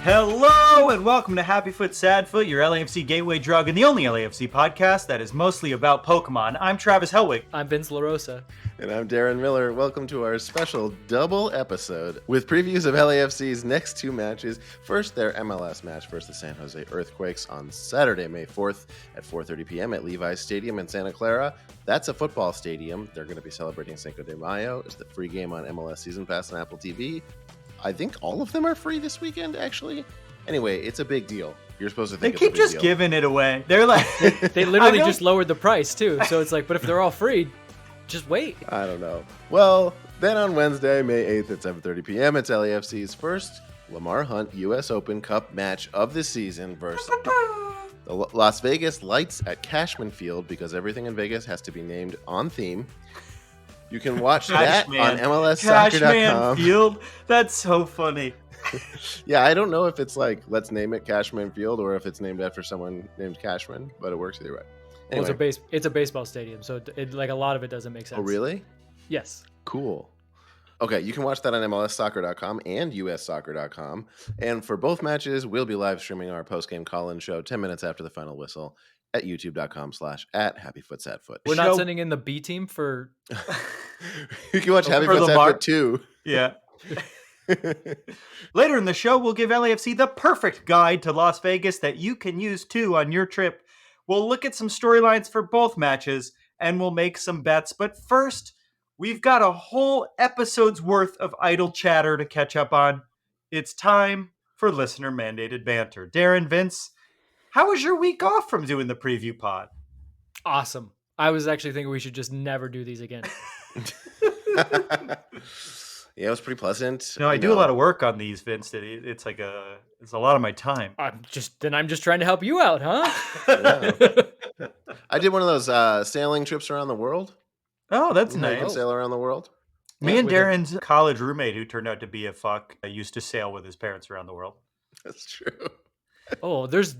Hello and welcome to Happy Foot Sad Foot, your LAFC gateway drug and the only LAFC podcast that is mostly about Pokemon. I'm Travis Helwig. I'm Vince LaRosa. And I'm Darren Miller. Welcome to our special double episode with previews of LAFC's next two matches. First, their MLS match versus the San Jose Earthquakes on Saturday, May 4th at 4:30 p.m. at Levi Stadium in Santa Clara. That's a football stadium. They're going to be celebrating Cinco de Mayo. It's the free game on MLS Season Pass and Apple TV. I think all of them are free this weekend, actually. Anyway, it's a big deal. You're supposed to think they keep just giving it away. They're like, they literally just lowered the price too. So it's like, but if they're all free, just wait. I don't know. Well, then on Wednesday, May 8th at 7:30 p.m., it's LAFC's first Lamar Hunt U.S. Open Cup match of the season versus the Las Vegas Lights at Cashman Field, because everything in Vegas has to be named on theme. You can watch that on MLSsoccer.com. Cashman Field? That's so funny. Yeah, I don't know if it's like, let's name it Cashman Field, or if it's named after someone named Cashman, but it works either way. Anyway. Well, it's a baseball stadium, so like a lot of it doesn't make sense. Oh, really? Yes. Cool. Okay, you can watch that on MLSsoccer.com and USsoccer.com. And for both matches, we'll be live streaming our post-game call-in show 10 minutes after the final whistle at youtube.com/@HappyFootSadFoot. We're not sending in the B team for... You can watch Happy Foot Sad Foot 2. Yeah. Later in the show, we'll give LAFC the perfect guide to Las Vegas that you can use too on your trip. We'll look at some storylines for both matches, and we'll make some bets. But first, we've got a whole episode's worth of idle chatter to catch up on. It's time for listener-mandated banter. Darren, Vince, how was your week off from doing the preview pod? Awesome. I was actually thinking we should just never do these again. Yeah, it was pretty pleasant. No, I do a lot of work on these, Vince. It's a lot of my time. I'm just trying to help you out, huh? Yeah. I did one of those sailing trips around the world. Oh, that's nice. nice. You can sail around the world. Me and Darren's college roommate, who turned out to be a fuck, used to sail with his parents around the world. That's true. Oh, there's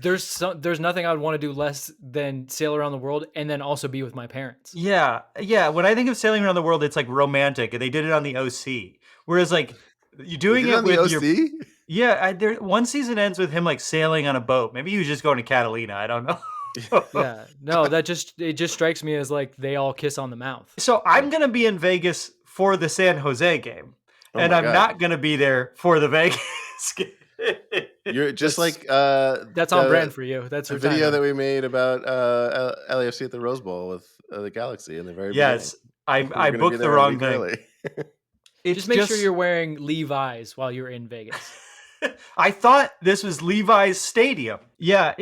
nothing I would want to do less than sail around the world and then also be with my parents. Yeah. When I think of sailing around the world, it's like romantic, and they did it on the OC. Whereas like you're doing it with the OC? One season ends with him like sailing on a boat. Maybe he was just going to Catalina. I don't know. Yeah, no, it just strikes me as like they all kiss on the mouth. So I'm gonna be in Vegas for the San Jose game, and I'm not gonna be there for the Vegas game. You're just that's on brand for you. That's a video that we made about LAFC at the Rose Bowl with the Galaxy in the very beginning. Yes, I booked the wrong thing. Just make sure you're wearing Levi's while you're in Vegas. I thought this was Levi's Stadium. Yeah,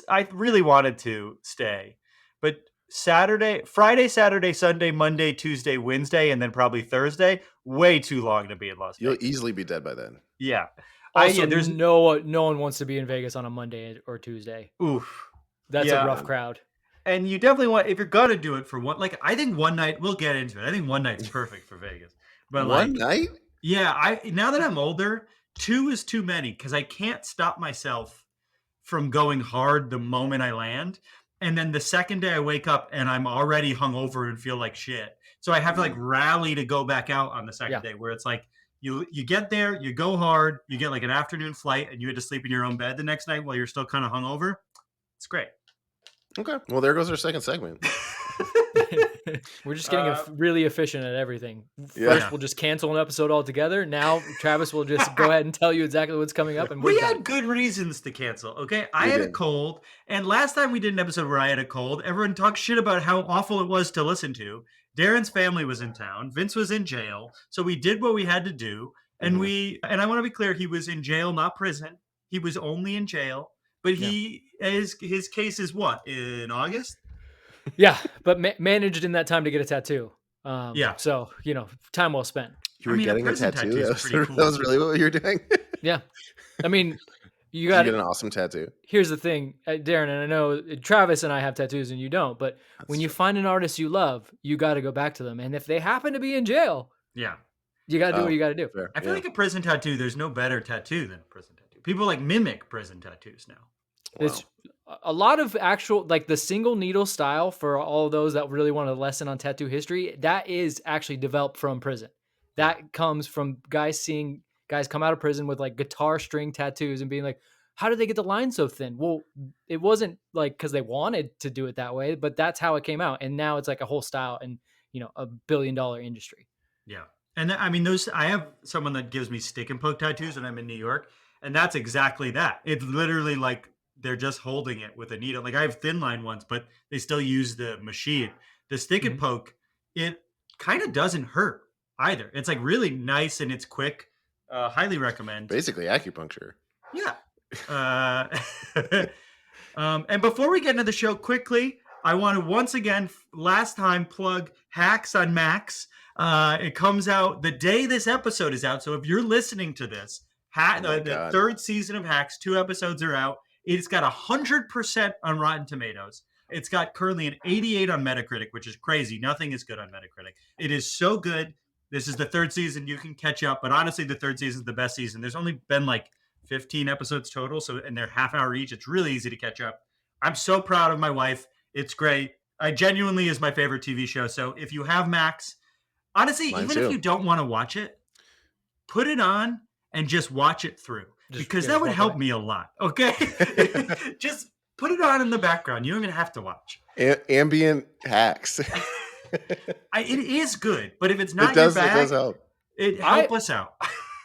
I really wanted to stay, but Friday, Saturday, Sunday, Monday, Tuesday, Wednesday, and then probably Thursday, way too long to be in Las Vegas. You'll easily be dead by then. Yeah. Also, there's no one wants to be in Vegas on a Monday or Tuesday. Oof. That's a rough crowd. And you definitely want, if you're going to do it for one, like I think one night, we'll get into it. I think one night's perfect for Vegas. But one night? Yeah, now that I'm older, 2 is too many because I can't stop myself from going hard the moment I land. And then the second day I wake up and I'm already hungover and feel like shit. So I have to like rally to go back out on the second day, where it's like you get there, you go hard, you get like an afternoon flight, and you had to sleep in your own bed the next night while you're still kind of hungover. It's great. Okay. Well, there goes our second segment. We're just getting really efficient at everything. First, we'll just cancel an episode altogether. Now, Travis will just go ahead and tell you exactly what's coming up. And we had good reasons to cancel, okay? I had a cold, and last time we did an episode where I had a cold, everyone talked shit about how awful it was to listen to. Darren's family was in town. Vince was in jail. So we did what we had to do. And and I want to be clear, he was in jail, not prison. He was only in jail. But his case is what, in August? Yeah, but managed in that time to get a tattoo. So, time well spent. You were getting a tattoo? That was really what you were doing? Yeah. I mean, you get an awesome tattoo. Here's the thing, Darren, and I know Travis and I have tattoos and you don't, but when you find an artist you love, you got to go back to them. And if they happen to be in jail, you got to do what you got to do. Fair. I feel like a prison tattoo, there's no better tattoo than a prison tattoo. People like mimic prison tattoos now. Wow. It's a lot of actual, like the single needle style for all of those that really want a lesson on tattoo history. That is actually developed from prison. That comes from guys guys come out of prison with like guitar string tattoos and being like, how did they get the line so thin? Well, it wasn't like because they wanted to do it that way, but that's how it came out. And now it's like a whole style and, a $1 billion industry. Yeah. And I mean, I have someone that gives me stick and poke tattoos when I'm in New York. And that's exactly that. It's literally like they're just holding it with a needle. Like I have thin line ones, but they still use the machine. The stick and poke, it kind of doesn't hurt either. It's like really nice and it's quick. Highly recommend. Basically acupuncture. Yeah. And before we get into the show quickly, I want to once again, last time, plug Hacks on Max. It comes out the day this episode is out. So if you're listening to this, the third season of Hacks, 2 episodes are out. It's got 100% on Rotten Tomatoes. It's got currently an 88 on Metacritic, which is crazy. Nothing is good on Metacritic. It is so good. This is the 3rd season. You can catch up. But honestly, the 3rd season is the best season. There's only been like 15 episodes total. And they're half-hour each. It's really easy to catch up. I'm so proud of my wife. It's great. I genuinely is my favorite TV show. So if you have Max, honestly, if you don't want to watch it, put it on and just watch it through. Because that would help me a lot. Okay? Just put it on in the background. You don't even have to watch. Ambient Hacks. It is good, but if it's not your bag, it does help. It help us out.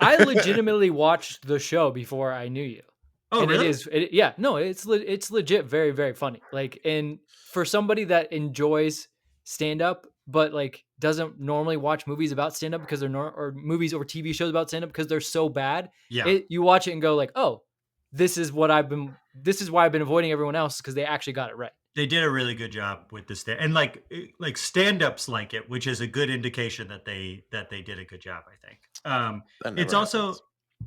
I legitimately watched the show before I knew you. Oh, and really? It's legit very, very funny. Like, and for somebody that enjoys stand-up, but like doesn't normally watch movies about stand-up because they're or movies or TV shows about stand-up because they're so bad. Yeah. You watch it and go like, oh, this is why I've been avoiding everyone else, because they actually got it right. They did a really good job with this, and like stand-ups like it, which is a good indication that they did a good job. I think it's also happens.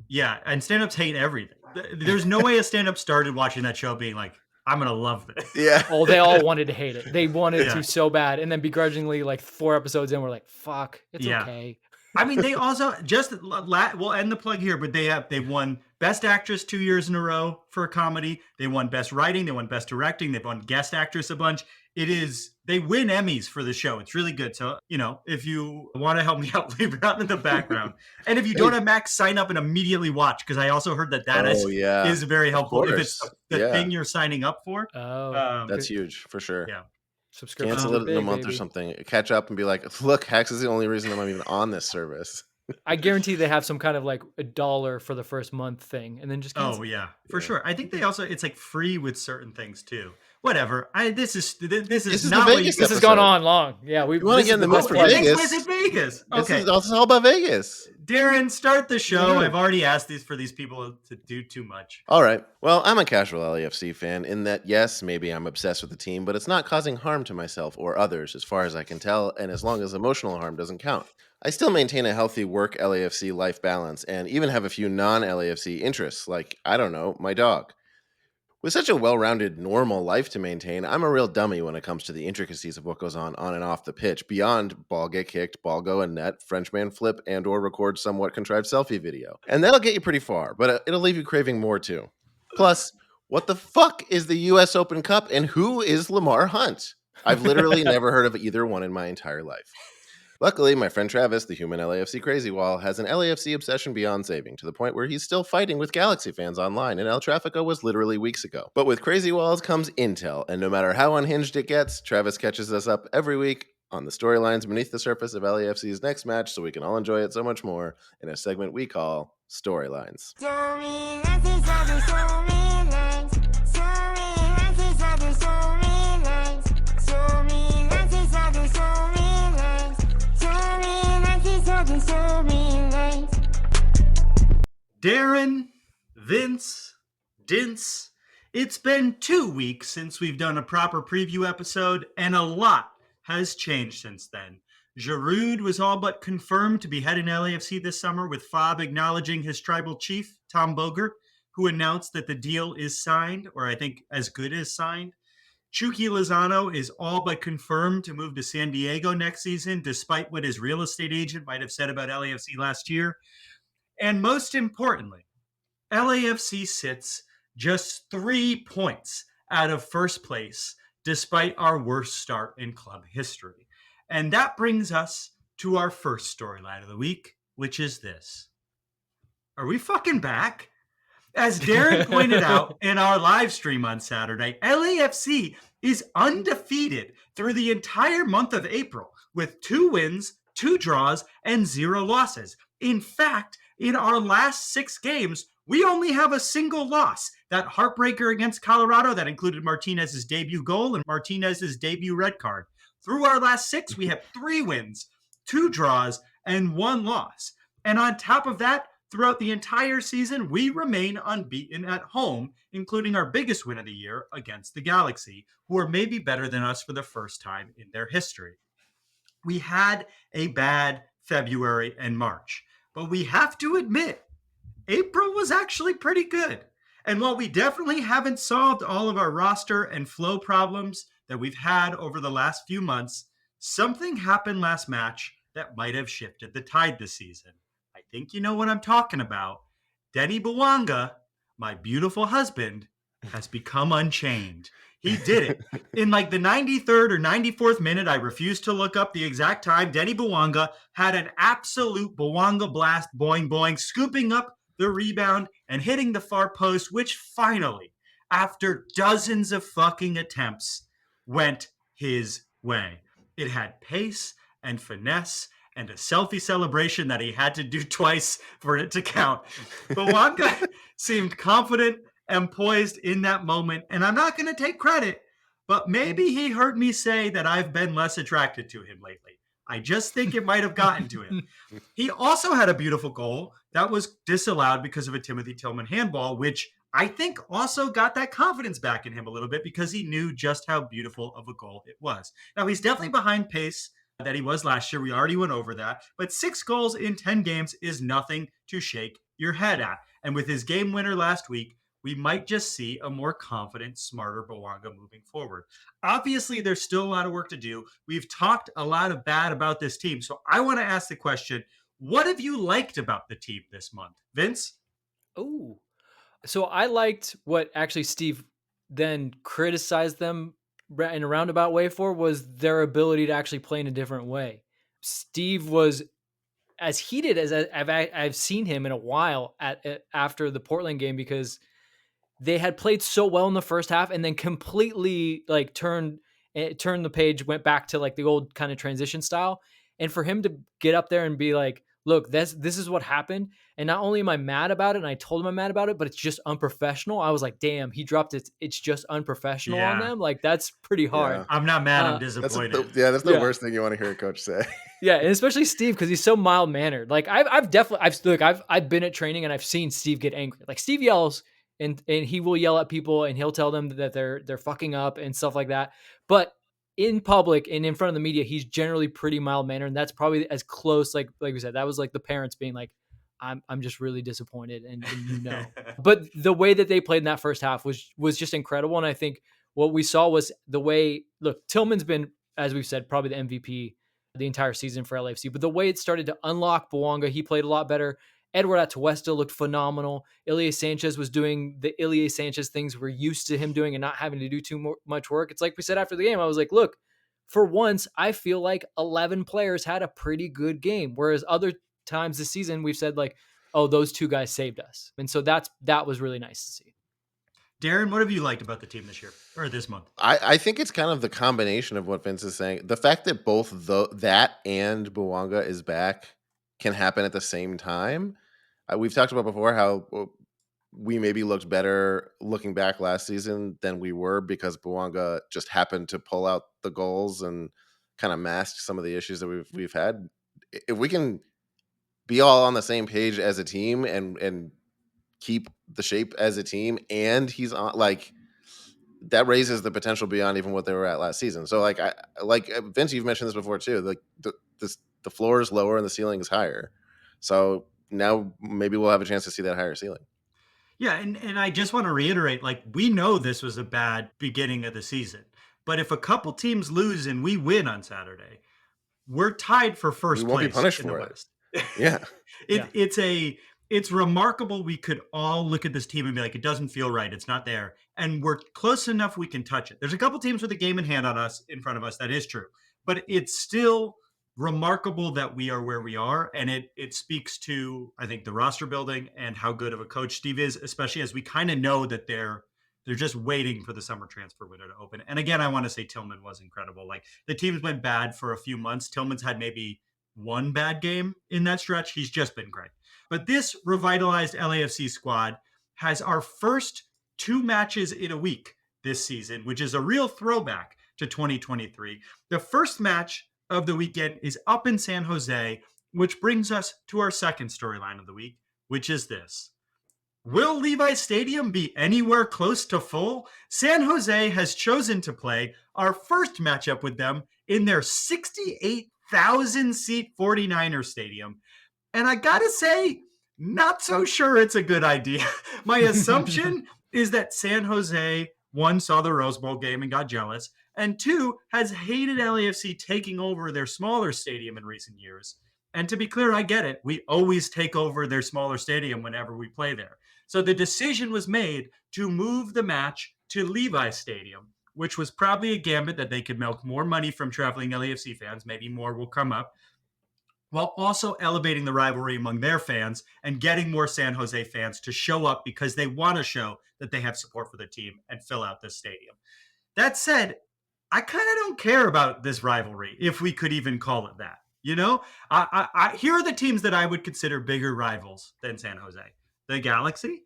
Yeah, and stand-ups hate everything. There's no way a stand-up started watching that show being like, I'm gonna love this. Yeah. Oh, they all wanted to hate it. They wanted to so bad, and then begrudgingly, like 4 episodes in, we're like, fuck, it's okay. I mean, they also we'll end the plug here, but they've won Best Actress 2 years in a row for a comedy. They won Best Writing. They won Best Directing. They've won Guest Actress a bunch. They win Emmys for the show. It's really good. So, if you want to help me out, leave it out in the background. And if you don't have Max, sign up and immediately watch, because I also heard that is very helpful if it's the thing you're signing up for. Oh, that's huge for sure. Yeah. Subscription. Cancel it in a month or something. Catch up and be like, look, Hacks is the only reason I'm even on this service. I guarantee they have some kind of like $1 for the first month thing, and then just cancel. Oh yeah, for sure. I think they also, it's like free with certain things too. Whatever. This is not what this has gone on long. Yeah, we want to get in the mood for Vegas. Visit Vegas. Okay, it's all about Vegas. Darren, start the show. I've already asked for these people to do too much. All right. Well, I'm a casual LAFC fan in that, yes, maybe I'm obsessed with the team, but it's not causing harm to myself or others as far as I can tell, and as long as emotional harm doesn't count. I still maintain a healthy work LAFC life balance and even have a few non-LAFC interests, like, I don't know, my dog. With such a well-rounded, normal life to maintain, I'm a real dummy when it comes to the intricacies of what goes on and off the pitch, beyond ball get kicked, ball go in net, Frenchman flip, and or record somewhat contrived selfie video. And that'll get you pretty far, but it'll leave you craving more too. Plus, what the fuck is the US Open Cup, and who is Lamar Hunt? I've literally never heard of either one in my entire life. Luckily, my friend Travis, the human LAFC crazy wall, has an LAFC obsession beyond saving, to the point where he's still fighting with Galaxy fans online, and El Trafico was literally weeks ago. But with crazy walls comes intel, and no matter how unhinged it gets, Travis catches us up every week on the storylines beneath the surface of LAFC's next match, so we can all enjoy it so much more in a segment we call Storylines. Darren, Vince, Dince, it's been 2 weeks since we've done a proper preview episode, and a lot has changed since then. Giroud was all but confirmed to be heading to LAFC this summer, with Fob acknowledging his tribal chief, Tom Bogert, who announced that the deal is signed, or I think as good as signed. Chucky Lozano is all but confirmed to move to San Diego next season, despite what his real estate agent might have said about LAFC last year. And most importantly, LAFC sits just 3 points out of first place, despite our worst start in club history. And that brings us to our first storyline of the week, which is this. are we fucking back? As Darren pointed out in our live stream on Saturday, LAFC is undefeated through the entire month of April with 2 wins, 2 draws, and 0 losses. In fact, in our last 6 games, we only have a single loss. That heartbreaker against Colorado that included Martinez's debut goal and Martinez's debut red card. Through our last 6, we have 3 wins, 2 draws, and 1 loss. And on top of that, throughout the entire season, we remain unbeaten at home, including our biggest win of the year against the Galaxy, who are maybe better than us for the first time in their history. We had a bad February and March, but we have to admit, April was actually pretty good. And while we definitely haven't solved all of our roster and flow problems that we've had over the last few months, something happened last match that might have shifted the tide this season. I think you know what I'm talking about. Denny Bwanga, my beautiful husband, has become unchained. He did it. In like the 93rd or 94th minute, I refuse to look up the exact time, Denny Bwanga had an absolute Bwanga blast, boing, boing, scooping up the rebound and hitting the far post, which finally, after dozens of fucking attempts, went his way. It had pace and finesse and a selfie celebration that he had to do twice for it to count. Bwanga seemed confident and poised in that moment, and I'm not going to take credit, but maybe he heard me say that I've been less attracted to him lately. I just think it might have gotten to him. He also had a beautiful goal that was disallowed because of a Timothy Tillman handball, which I think also got that confidence back in him a little bit because he knew just how beautiful of a goal it was. Now, he's definitely behind pace that he was last year. We already went over that. But 6 goals in 10 games is nothing to shake your head at. And with his game winner last week, we might just see a more confident, smarter Bwanga moving forward. Obviously, there's still a lot of work to do. We've talked a lot of bad about this team. So I want to ask the question, what have you liked about the team this month? Vince? Oh, so I liked what actually Steve then criticized them in a roundabout way for was their ability to actually play in a different way. Steve was as heated as I've seen him in a while after the Portland game because they had played so well in the first half and then completely like turned the page, went back to like the old kind of transition style. And for him to get up there and be like, look, this is what happened. And not only am I mad about it, and I told him I'm mad about it, but it's just unprofessional. I was like, damn, he dropped it. It's just unprofessional on them. Like, that's pretty hard. Yeah. I'm not mad. I'm disappointed. That's the worst thing you want to hear a coach say. Yeah, and especially Steve because he's so mild mannered. Like I've been at training and I've seen Steve get angry. Like Steve yells and he will yell at people and he'll tell them that they're fucking up and stuff like that. But in public and in front of the media, he's generally pretty mild mannered, and that's probably as close. Like we said, that was like the parents being like, I'm just really disappointed, and you know. But the way that they played in that first half was just incredible, and I think what we saw was the way. Look, Tillman's been, as we've said, probably the MVP the entire season for LAFC, but the way it started to unlock Bwanga, he played a lot better. Edward Atuesta looked phenomenal. Ilie Sanchez was doing the Ilie Sanchez things we're used to him doing and not having to do too much work. It's like we said after the game, I was like, look, for once, I feel like 11 players had a pretty good game, whereas other times this season we've said like, oh, those 2 guys saved us. And so that was really nice to see. Darren, what have you liked about the team this year or this month? I think it's kind of the combination of what Vince is saying. The fact that both that and Bwanga is back can happen at the same time. We've talked about before how we maybe looked better looking back last season than we were because Bwanga just happened to pull out the goals and kind of mask some of the issues that we've had. If we can be all on the same page as a team and keep the shape as a team, and he's on, like, that raises the potential beyond even what they were at last season. So like Vince, you've mentioned this before too. Like the floor is lower and the ceiling is higher. So now maybe we'll have a chance to see that higher ceiling. Yeah, and I just want to reiterate, like, we know this was a bad beginning of the season. But if a couple teams lose and we win on Saturday, we're tied for first We won't place be punished in the for it. West. Yeah. It's remarkable. We could all look at this team and be like, it doesn't feel right. It's not there. And we're close enough we can touch it. There's a couple teams with a game in hand on us, in front of us. That is true. But it's still remarkable that we are where we are. And it speaks to, I think, the roster building and how good of a coach Steve is, especially as we kind of know that they're just waiting for the summer transfer window to open. And again, I want to say Tillman was incredible. Like the teams went bad for a few months. Tillman's had maybe one bad game in that stretch. He's just been great. But this revitalized LAFC squad has our first 2 matches in a week this season, which is a real throwback to 2023. The first match of the weekend is up in San Jose, which brings us to our second storyline of the week, which is this. Will Levi Stadium be anywhere close to full? San Jose has chosen to play our first matchup with them in their 68,000 seat 49er stadium. And I gotta say, not so sure it's a good idea. My assumption is that San Jose, 1, saw the Rose Bowl game and got jealous, and 2, has hated LAFC taking over their smaller stadium in recent years. And to be clear, I get it. We always take over their smaller stadium whenever we play there. So the decision was made to move the match to Levi Stadium, which was probably a gambit that they could milk more money from traveling LAFC fans. Maybe more will come up, while also elevating the rivalry among their fans and getting more San Jose fans to show up because they want to show that they have support for the team and fill out this stadium. That said, I kind of don't care about this rivalry, if we could even call it that. You know, here are the teams that I would consider bigger rivals than San Jose: the Galaxy,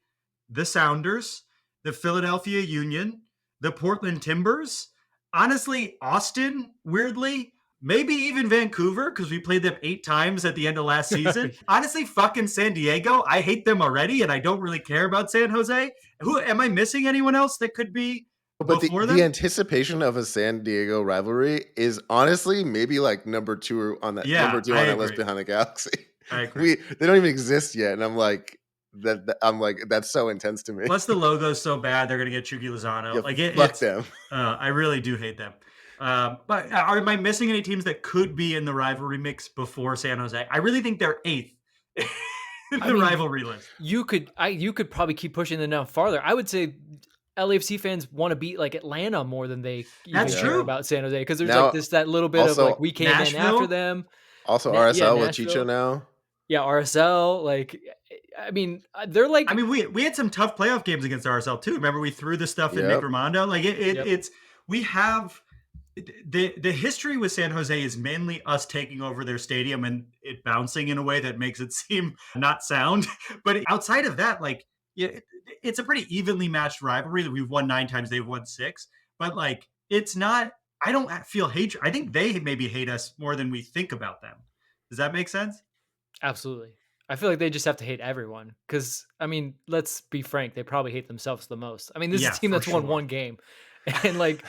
the Sounders, the Philadelphia Union, the Portland Timbers, honestly, Austin, weirdly, maybe even Vancouver, because we played them 8 times at the end of last season. Honestly, fucking San Diego. I hate them already, and I don't really care about San Jose. Who am I missing? Anyone else that could be? But the anticipation of a San Diego rivalry is honestly maybe like number 2 on that list behind the Galaxy. I agree. They don't even exist yet, and I'm like that's so intense to me. Plus the logo's so bad, they're gonna get Chucky Lozano. Fuck them. I really do hate them. But am I missing any teams that could be in the rivalry mix before San Jose? I really think they're 8th in the rivalry list. You could probably keep pushing them down farther. I would say LAFC fans want to beat like Atlanta more than they care about San Jose, because there's now, like that little bit of like we came in after them. Also RSL with Chicho now. Yeah, RSL. Like, I mean, they're like. I mean, we had some tough playoff games against RSL too. Remember, we threw the stuff in Nick Raimondo. Like it's we have the history with San Jose is mainly us taking over their stadium and it bouncing in a way that makes it seem not sound. But outside of that, like, it's a pretty evenly matched rivalry. We've won 9 times, they've won 6. But like, it's not. I don't feel hatred. I think they maybe hate us more than we think about them. Does that make sense? Absolutely. I feel like they just have to hate everyone because, I mean, let's be frank, they probably hate themselves the most. I mean, this is a team that's won 1 game. And like,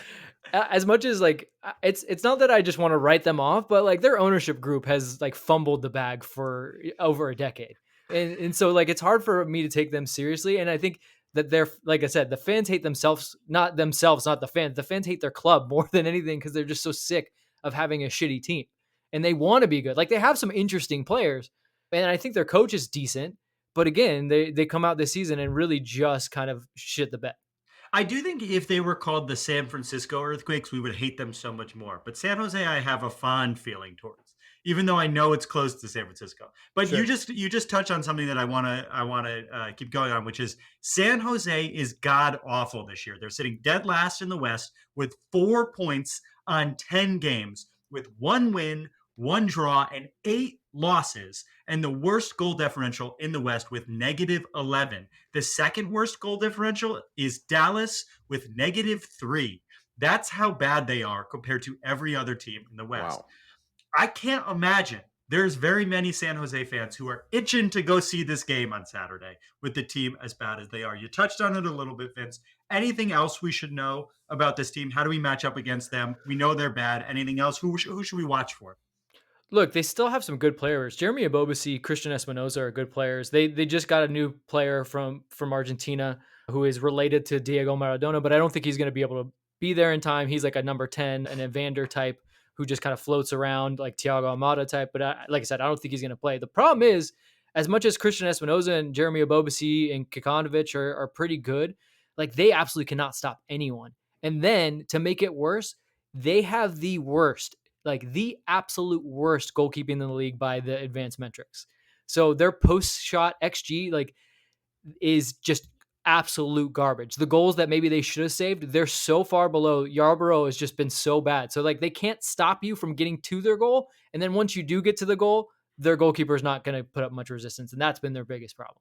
as much as like, it's not that I just want to write them off, but like their ownership group has like fumbled the bag for over a decade. And so like, it's hard for me to take them seriously. And I think that they're, like I said, the fans hate themselves, not the fans. The fans hate their club more than anything because they're just so sick of having a shitty team. And they want to be good. Like, they have some interesting players, and I think their coach is decent. But again, they come out this season and really just kind of shit the bed. I do think if they were called the San Francisco Earthquakes, we would hate them so much more. But San Jose, I have a fond feeling towards, even though I know it's close to San Francisco. But sure. you just touched on something that I want to keep going on, which is San Jose is god awful this year. They're sitting dead last in the West with 4 points on 10 games, with 1 win, 1 draw, and 8 losses, and the worst goal differential in the West with -11. The second worst goal differential is Dallas with -3. That's how bad they are compared to every other team in the West. Wow. I can't imagine there's very many San Jose fans who are itching to go see this game on Saturday with the team as bad as they are. You touched on it a little bit, Vince. Anything else we should know about this team? How do we match up against them? We know they're bad. Anything else? Who should we watch for? Look, they still have some good players. Jeremy Ebobisse, Christian Espinoza are good players. They just got a new player from Argentina who is related to Diego Maradona, but I don't think he's going to be able to be there in time. He's like a number 10, an Evander type who just kind of floats around like Thiago Almada type. But like I said, I don't think he's going to play. The problem is, as much as Christian Espinoza and Jeremy Ebobisse and Kikanovic are pretty good, like they absolutely cannot stop anyone. And then to make it worse, they have the worst like the absolute worst goalkeeping in the league by the advanced metrics. So their post shot XG like is just absolute garbage. The goals that maybe they should have saved, they're so far below. Yarborough has just been so bad. So like they can't stop you from getting to their goal. And then once you do get to the goal, their goalkeeper is not going to put up much resistance. And that's been their biggest problem.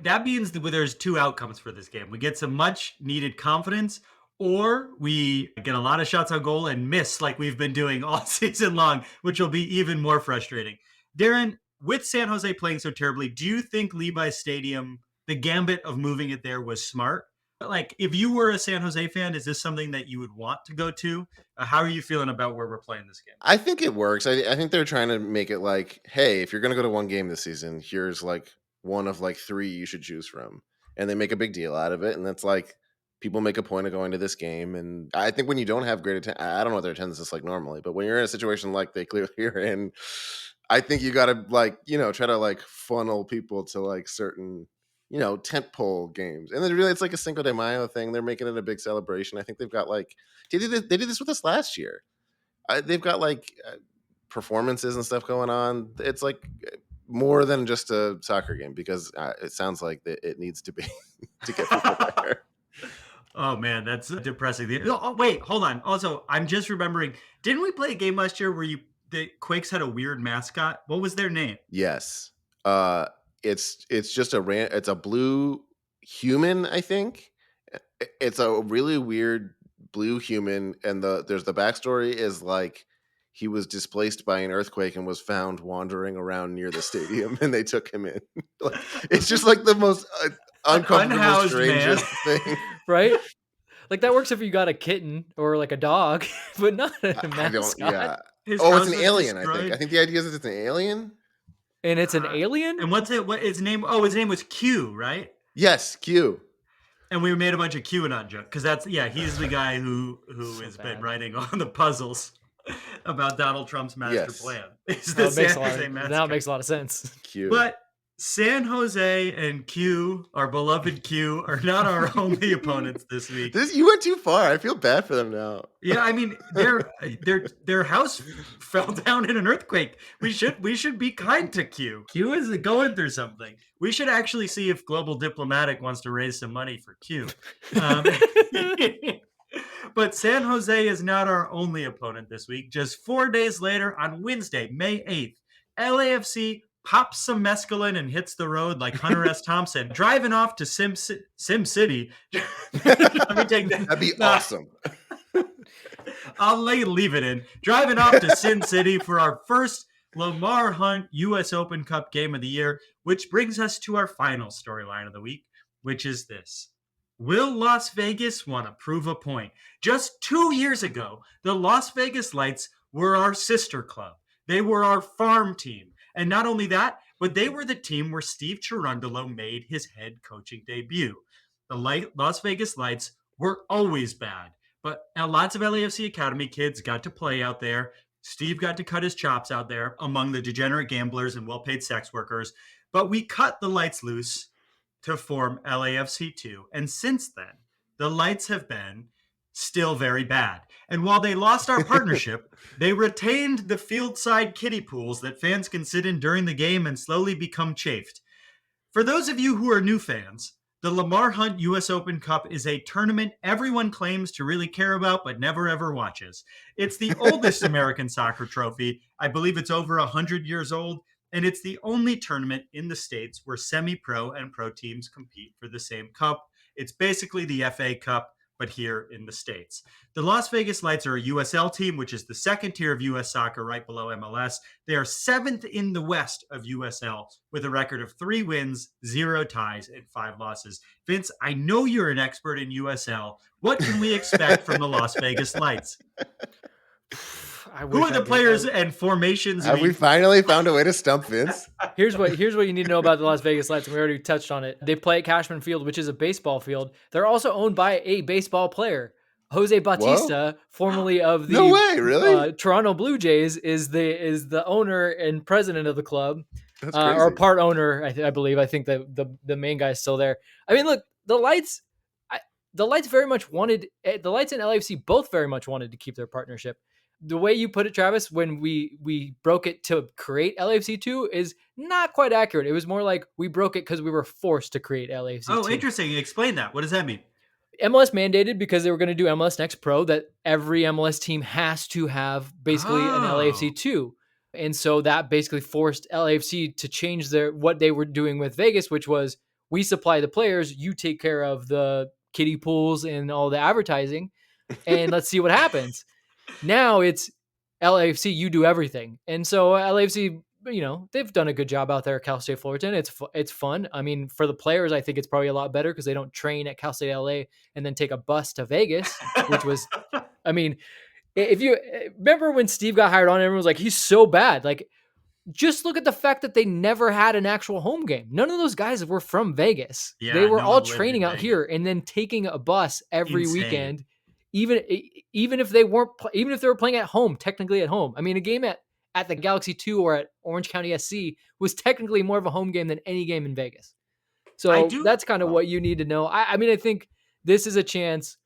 That means that there's two outcomes for this game. We get some much needed confidence, or we get a lot of shots on goal and miss like we've been doing all season long, which will be even more frustrating. Darren, with San Jose playing so terribly, do you think Levi Stadium, the gambit of moving it there, was smart? Like, if you were a San Jose fan, is this something that you would want to go to? How are you feeling about where we're playing this game? I think it works. I think they're trying to make it like, hey, if you're going to go to one game this season, here's like one of like 3 you should choose from. And they make a big deal out of it. And that's like, people make a point of going to this game. And I think when you don't have great attendance, I don't know what their attendance is like normally, but when you're in a situation like they clearly are in, I think you got to like, try to like funnel people to like certain, tentpole games. And then really it's like a Cinco de Mayo thing. They're making it a big celebration. I think they've got like, they did this with us last year. They've got like performances and stuff going on. It's like more than just a soccer game because it sounds like it needs to be to get people there. Oh man, that's depressing. Oh wait, hold on. Also, I'm just remembering, didn't we play a game last year where the Quakes had a weird mascot? What was their name? Yes. It's just it's a blue human, I think. It's a really weird blue human, and there's the backstory is like he was displaced by an earthquake and was found wandering around near the stadium, and they took him in. Like, it's just like the most uncomfortable, strangest thing, right? Like that works if you got a kitten or like a dog, but not a mascot. It's an alien. I think the idea is it's an alien, and it's an alien. And what his name? Oh, his name was Q, right? Yes, Q. And we made a bunch of QAnon jokes because he's the guy who has been writing on the puzzles about Donald Trump's master plan. That makes a lot of sense. Q. But San Jose and Q, our beloved Q, are not our only opponents this week. You went too far. I feel bad for them now. Yeah, I mean their house fell down in an earthquake. We should be kind to Q. Q is going through something. We should actually see if Global Diplomatic wants to raise some money for Q. But San Jose is not our only opponent this week. Just 4 days later, on Wednesday, May 8th, LAFC pops some mescaline and hits the road like Hunter S. Thompson, driving off to Sim City. Let me take that. That'd be awesome. I'll leave it in. Driving off to Sin City for our first Lamar Hunt U.S. Open Cup game of the year, which brings us to our final storyline of the week, which is this. Will Las Vegas want to prove a point? Just 2 years ago, the Las Vegas Lights were our sister club. They were our farm team. And not only that, but they were the team where Steve Cherundolo made his head coaching debut. The Las Vegas Lights were always bad, but lots of LAFC Academy kids got to play out there. Steve got to cut his chops out there among the degenerate gamblers and well-paid sex workers. But we cut the Lights loose to form LAFC2. And since then, the Lights have been still very bad. And while they lost our partnership, they retained the field-side kiddie pools that fans can sit in during the game and slowly become chafed. For those of you who are new fans, the Lamar Hunt U.S. Open Cup is a tournament everyone claims to really care about but never ever watches. It's the oldest American soccer trophy. I believe it's over 100 years old, and it's the only tournament in the States where semi-pro and pro teams compete for the same cup. It's basically the FA Cup, but here in the States. The Las Vegas Lights are a USL team, which is the second tier of U.S. soccer right below MLS. They are 7th in the West of USL with a record of 3 wins, 0 ties, and 5 losses. Vince, I know you're an expert in USL. What can we expect from the Las Vegas Lights? Who are the players and formations? Have we finally found a way to stump Vince? Here's what you need to know about the Las Vegas Lights, and we already touched on it. They play at Cashman Field, which is a baseball field. They're also owned by a baseball player. Jose Bautista, formerly of the Toronto Blue Jays, is the owner and president of the club, or part owner, I believe. I think the main guy is still there. I mean, look, the Lights very much wanted, the Lights and LAFC both very much wanted to keep their partnership. the way you put it, Travis, when we broke it to create LAFC 2 is not quite accurate. It was more like we broke it because we were forced to create LAFC 2. Oh, interesting. Explain that. What does that mean? MLS mandated, because they were going to do MLS Next Pro, that every MLS team has to have basically an LAFC 2. And so that basically forced LAFC to change what they were doing with Vegas, which was, we supply the players, you take care of the kiddie pools and all the advertising, and let's see what happens. Now it's LAFC, you do everything. And so LAFC, they've done a good job out there at Cal State Fullerton. It's fun. I mean, for the players, I think it's probably a lot better because they don't train at Cal State LA and then take a bus to Vegas, which was, I mean, if you remember when Steve got hired on, everyone was like, he's so bad. Like, just look at the fact that they never had an actual home game. None of those guys were from Vegas. Yeah, they were no all one lived training in out Vegas. here and then taking a bus every Insane. weekend. Even if they were playing at home, technically at home. I mean, a game at the Galaxy 2 or at Orange County SC was technically more of a home game than any game in Vegas. So that's kind of what you need to know. I mean, I think this is a chance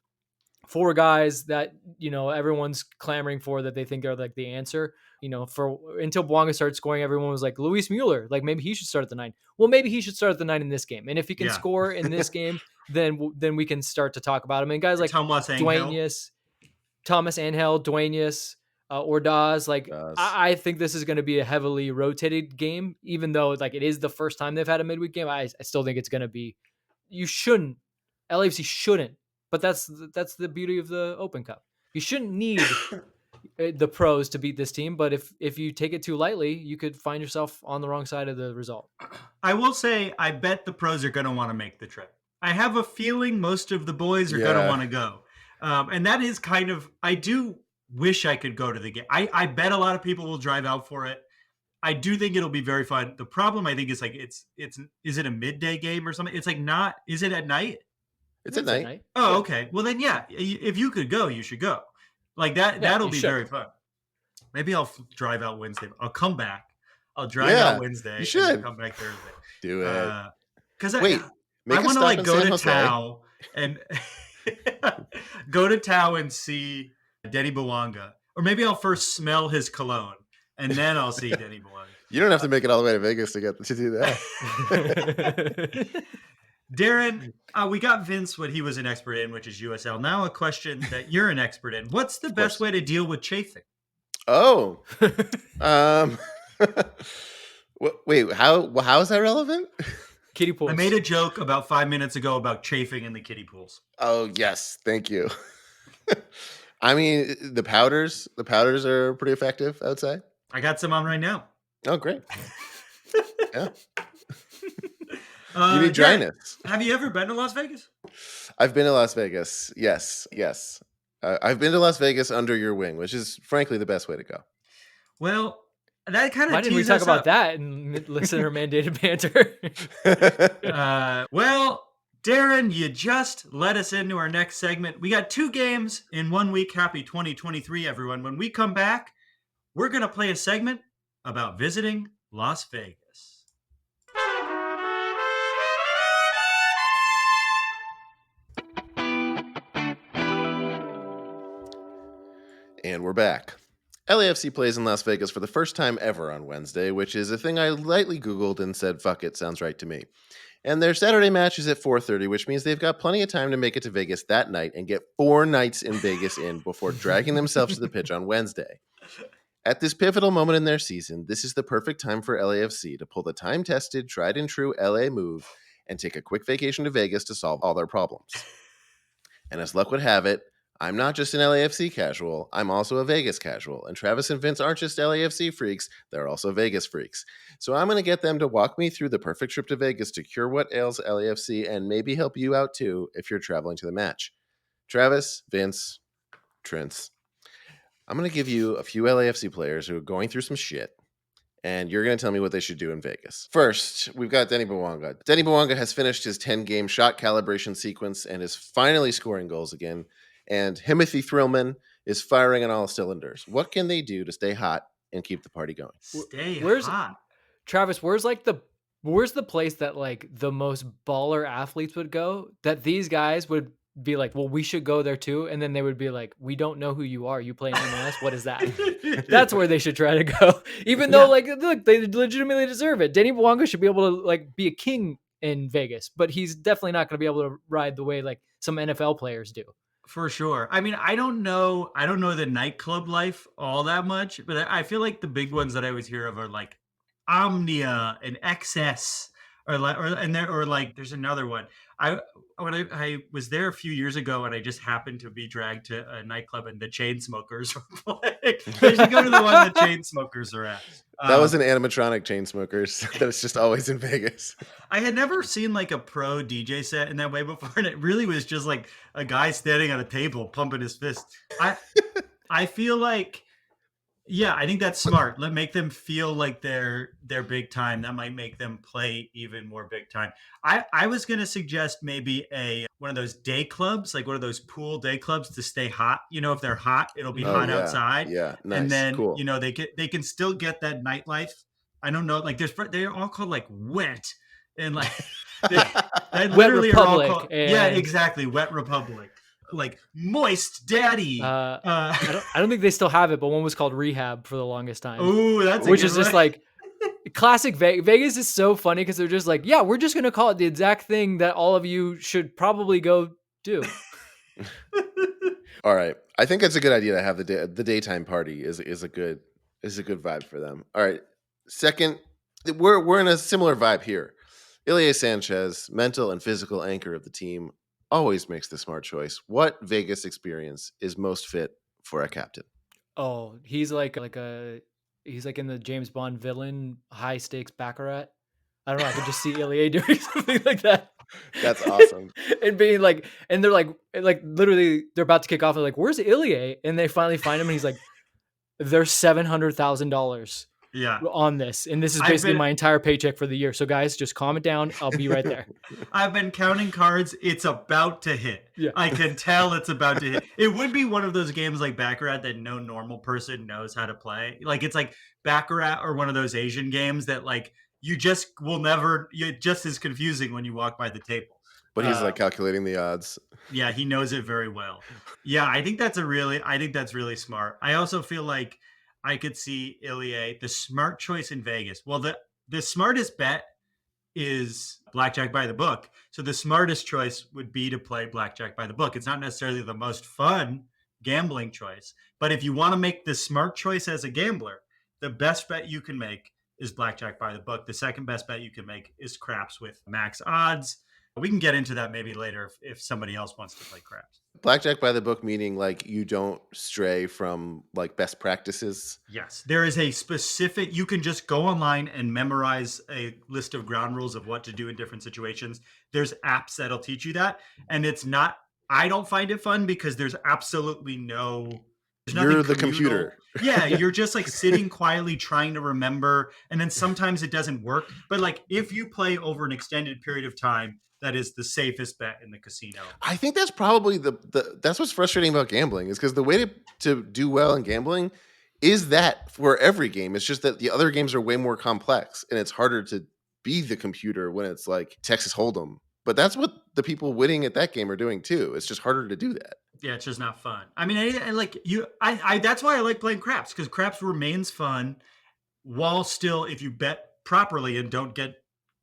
for guys that, everyone's clamoring for, that they think are like the answer. Until Bouanga started scoring, everyone was like, Luis Mueller, like maybe he should start at the 9. Well, maybe he should start at the 9 in this game. And if he can score in this game, then we can start to talk about him. And guys like Thomas Angel, Duenas, Ordaz, like I think this is going to be a heavily rotated game, even though like it is the first time they've had a midweek game. I still think it's going to be, LAFC shouldn't, but that's the beauty of the Open Cup. You shouldn't need the pros to beat this team, but if you take it too lightly, you could find yourself on the wrong side of the result. I will say, I bet the pros are going to want to make the trip. I have a feeling most of the boys are going to want to go. And that is kind of, I do wish I could go to the game. I bet a lot of people will drive out for it. I do think it'll be very fun. The problem, I think, is like, is it a midday game or something? It's like not, is it at night? It's at night. Oh, okay. Well then, yeah, if you could go, you should go. Like that, that'll be very fun. Maybe I'll drive out Wednesday. I'll come back. I'll drive out Wednesday. You should come back Thursday. Do it. Because I want to like go to Tao and go to Tao and see Denny Bouanga, or maybe I'll first smell his cologne and then I'll see Denny Bouanga. You don't have to make it all the way to Vegas to do that. Darren, we got Vince what he was an expert in, which is USL. Now a question that you're an expert in. What's the best way to deal with chafing? Oh, wait, how is that relevant? Kiddie pools. I made a joke about 5 minutes ago about chafing in the kiddie pools. Oh, yes. Thank you. I mean, the powders are pretty effective, I would say. I got some on right now. Oh, great. Yeah. You need dryness. Have you ever been to Las Vegas? I've been to Las Vegas. Yes. I've been to Las Vegas under your wing, which is frankly the best way to go. Well, that kind of. Why didn't we talk about that in listener mandated banter? Well, Darren, you just led us into our next segment. We got 2 games in 1 week. Happy 2023, everyone. When we come back, we're going to play a segment about visiting Las Vegas. And we're back. LAFC plays in Las Vegas for the first time ever on Wednesday, which is a thing I lightly Googled and said, fuck it, sounds right to me. And their Saturday match is at 4:30, which means they've got plenty of time to make it to Vegas that night and get 4 nights in Vegas in before dragging themselves to the pitch on Wednesday. At this pivotal moment in their season, this is the perfect time for LAFC to pull the time-tested, tried-and-true LA move and take a quick vacation to Vegas to solve all their problems. And as luck would have it, I'm not just an LAFC casual, I'm also a Vegas casual. And Travis and Vince aren't just LAFC freaks, they're also Vegas freaks. So I'm going to get them to walk me through the perfect trip to Vegas to cure what ails LAFC and maybe help you out too if you're traveling to the match. Travis, Vince, Trent's. I'm going to give you a few LAFC players who are going through some shit, and you're going to tell me what they should do in Vegas. First, we've got Denny Bouanga. Denny Bouanga has finished his 10-game shot calibration sequence and is finally scoring goals again. And Timothy Thrillman is firing on all cylinders. What can they do to stay hot and keep the party going? Stay hot. Travis, where's the place that like the most baller athletes would go, that these guys would be like, well, we should go there too. And then they would be like, we don't know who you are. You play in MLS. What is that? That's where they should try to go. Even though, like, look, they legitimately deserve it. Denny Bouanga should be able to like be a king in Vegas, but he's definitely not going to be able to ride the way like some NFL players do. For sure. I mean, I don't know the nightclub life all that much, but I feel like the big ones that I always hear of are like Omnia and XS, or like there's another one. When I was there a few years ago, and I just happened to be dragged to a nightclub, and the Chainsmokers were playing. I should go to the one the Chainsmokers are at. That was an animatronic Chainsmokers that was just always in Vegas. I had never seen like a pro DJ set in that way before, and it really was just like a guy standing at a table pumping his fist. I feel like, yeah, I think that's smart. Let make them feel like they're big time. That might make them play even more big time. I was gonna suggest maybe one of those day clubs, like one of those pool day clubs to stay hot. You know, if they're hot, it'll be hot outside. Yeah, nice. And then cool. you know they can still get that nightlife. I don't know, like they're all called like Wet and like they literally Wet are all Republic called, yeah, exactly, Wet Republic. Like Moist Daddy. I don't think they still have it, but one was called Rehab for the longest time. Oh, that's which is just like classic Vegas is so funny because they're just like, yeah, we're just gonna call it the exact thing that all of you should probably go do. All right, I think it's a good idea to have the daytime party is a good vibe for them. All right, second, we're in a similar vibe here. Ilie Sanchez, mental and physical anchor of the team, always makes the smart choice. What Vegas experience is most fit for a captain? Oh, he's like he's like in the James Bond villain high stakes baccarat. I don't know. I could just see Ilie doing something like that. That's awesome. And being like, and they're like literally they're about to kick off. They're like, where's Ilie? And they finally find him, and he's like, there's $700,000 on this, and this is basically my entire paycheck for the year. So guys, just calm it down. I'll be right there. I've been counting cards. It's about to hit. Yeah. I can tell it's about to hit. It would be one of those games like Baccarat that no normal person knows how to play. Like it's like Baccarat or one of those Asian games that like you just will never. It just is confusing when you walk by the table. But he's like calculating the odds. Yeah, he knows it very well. Yeah, I think that's really smart. I also feel like I could see Ilie, the smart choice in Vegas. Well, the smartest bet is blackjack by the book. So the smartest choice would be to play blackjack by the book. It's not necessarily the most fun gambling choice, but if you want to make the smart choice as a gambler, the best bet you can make is blackjack by the book. The second best bet you can make is craps with max odds. We can get into that maybe later if somebody else wants to play craps. Blackjack by the book, meaning like you don't stray from like best practices. Yes, there is a specific, you can just go online and memorize a list of ground rules of what to do in different situations. There's apps that'll teach you that. And it's not, I don't find it fun because there's absolutely there's You're the computer. Yeah, you're just like sitting quietly trying to remember. And then sometimes it doesn't work. But like if you play over an extended period of time, that is the safest bet in the casino. I think that's probably that's what's frustrating about gambling is because the way to do well in gambling is that for every game. It's just that the other games are way more complex and it's harder to be the computer when it's like Texas Hold'em. But that's what the people winning at that game are doing too. It's just harder to do that. Yeah, it's just not fun. I mean, I that's why I like playing craps because craps remains fun while still, if you bet properly and don't get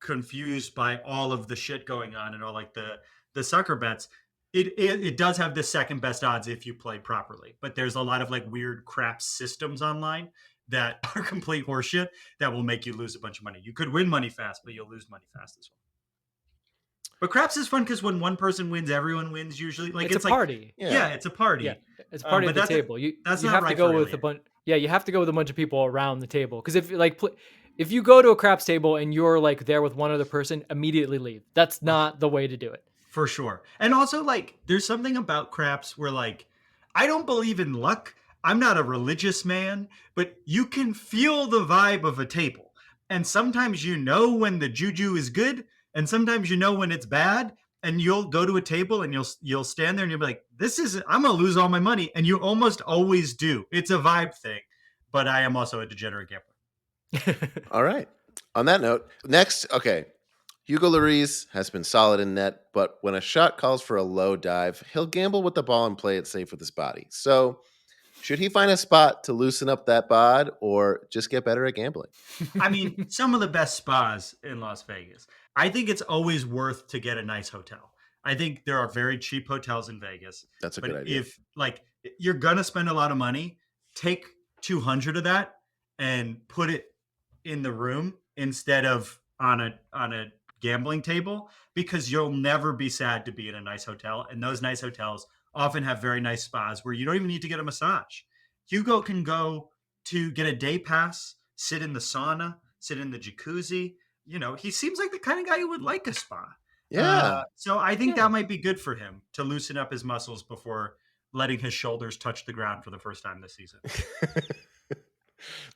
confused by all of the shit going on and all like the sucker bets, it does have the second best odds if you play properly. But there's a lot of like weird crap systems online that are complete horseshit that will make you lose a bunch of money. You could win money fast, but you'll lose money fast as well. But craps is fun because when one person wins, everyone wins usually. Like it's a party. Yeah, it's a party. Yeah, it's a party at the table. You have to go with a bunch. Yeah, you have to go with a bunch of people around the table because if you go to a craps table and you're like there with one other person, immediately leave. That's not the way to do it. For sure. And also like there's something about craps where like I don't believe in luck. I'm not a religious man, but you can feel the vibe of a table. And sometimes you know when the juju is good and sometimes you know when it's bad. And you'll go to a table and you'll stand there and you'll be like, I'm going to lose all my money. And you almost always do. It's a vibe thing. But I am also a degenerate gambler. All right. On that note, next, okay. Hugo Lloris has been solid in net, but when a shot calls for a low dive, he'll gamble with the ball and play it safe with his body. So, should he find a spot to loosen up that bod or just get better at gambling? I mean, some of the best spas in Las Vegas. I think it's always worth to get a nice hotel. I think there are very cheap hotels in Vegas. That's a But good idea. if like you're gonna spend a lot of money, take 200 of that and put it in the room instead of on a gambling table, because you'll never be sad to be in a nice hotel. And those nice hotels often have very nice spas where you don't even need to get a massage. Hugo can go to get a day pass, sit in the sauna, sit in the jacuzzi. He seems like the kind of guy who would like a spa. Yeah. So I think Yeah. that might be good for him to loosen up his muscles before letting his shoulders touch the ground for the first time this season.